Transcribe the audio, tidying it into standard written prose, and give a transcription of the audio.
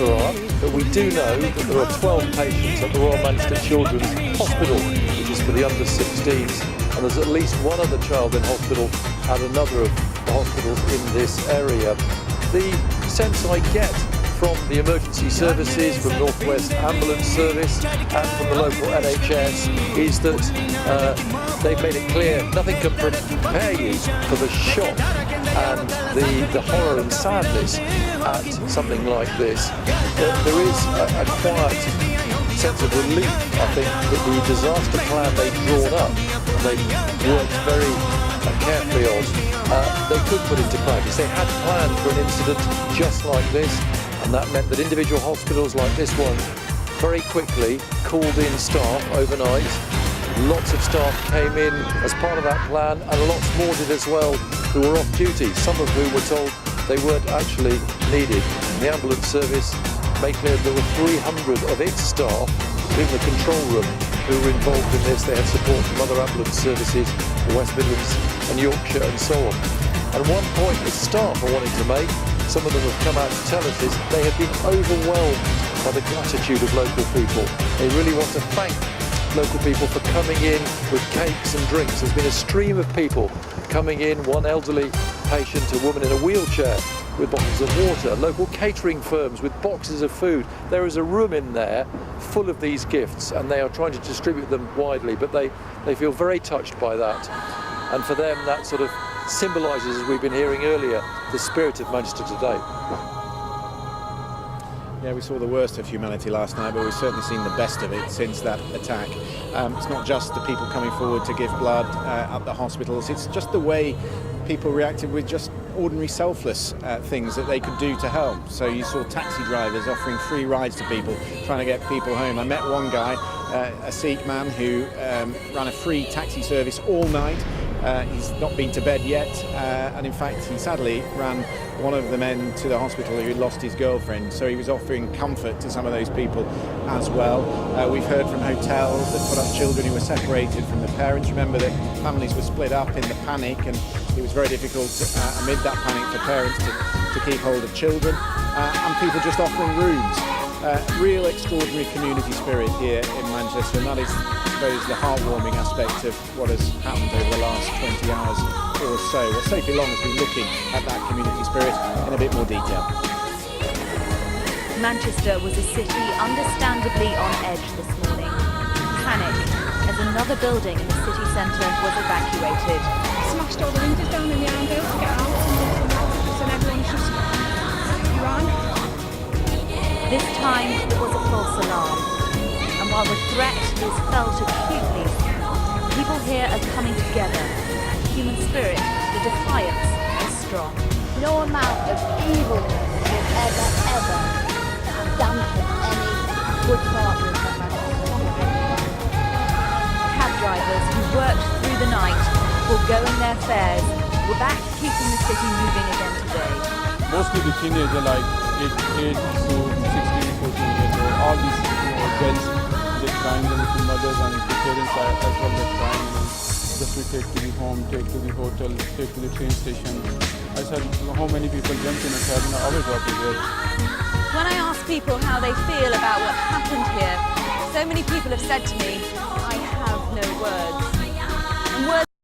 there are, but we do know that there are 12 patients at the Royal Manchester Children's Hospital, which is for the under 16s, and there's at least one other child in hospital at another of the hospitals in this area. The sense I get from the emergency services, from North West Ambulance Service and from the local NHS is that they've made it clear nothing can prepare you for the shock and the horror and sadness at something like this. There is a quiet sense of relief, I think, that the disaster plan they've drawn up and they've worked very carefully on, they could put into practice. They had planned for an incident just like this, and that meant that individual hospitals like this one very quickly called in staff overnight. Lots of staff came in as part of that plan, and lots more did as well who were off duty, some of whom were told they weren't actually needed. The ambulance service made clear there were 300 of its staff in the control room who were involved in this. They had support from other ambulance services, the West Midlands and Yorkshire and so on. And one point the staff are wanting to make, some of them have come out to tell us, is they have been overwhelmed by the gratitude of local people. They really want to thank local people for coming in with cakes and drinks. There's been a stream of people coming in, one elderly patient, a woman in a wheelchair with bottles of water, local catering firms with boxes of food. There is a room in there full of these gifts, and they are trying to distribute them widely, but they feel very touched by that. And for them, that sort of symbolises, as we've been hearing earlier, the spirit of Manchester today. Yeah, we saw the worst of humanity last night, but we've certainly seen the best of it since that attack. It's not just the people coming forward to give blood at the hospitals, it's just the way people reacted with just ordinary selfless things that they could do to help. So you saw taxi drivers offering free rides to people, trying to get people home. I met one guy, a Sikh man, who ran a free taxi service all night. He's not been to bed yet, and in fact he sadly ran one of the men to the hospital who had lost his girlfriend, so he was offering comfort to some of those people as well. We've heard from hotels that put up children who were separated from their parents. Remember that families were split up in the panic, and it was very difficult amid that panic for parents to keep hold of children, and people just offering rooms. Real extraordinary community spirit here in Manchester, and that is, I suppose, the heartwarming aspect of what has happened over the last 20 hours or so. Well, Sophie Long has been looking at that community spirit in a bit more detail. Manchester was a city understandably on edge this morning. Panic as another building in the city centre was evacuated. Smashed all the windows down in the Arndale to get out, and everyone just ran. This time it was a false alarm, and while the threat is felt acutely, people here are coming together. Human spirit, the defiance, is strong. No amount of evilness will ever dampen any good thought movement. Cab drivers who worked through the night, foregoing their fares, were back keeping the city moving again today. Mostly the teenagers, like 8 to 16, 14 years old. All these girls, they're crying, and the mothers and the parents are as well, they're crying. Just we take to the home, take to the hotel, take to the train station. I said, how many people jumped in a cab and our drop is here. When I ask people how they feel about what happened here, so many people have said to me, I have no words. And words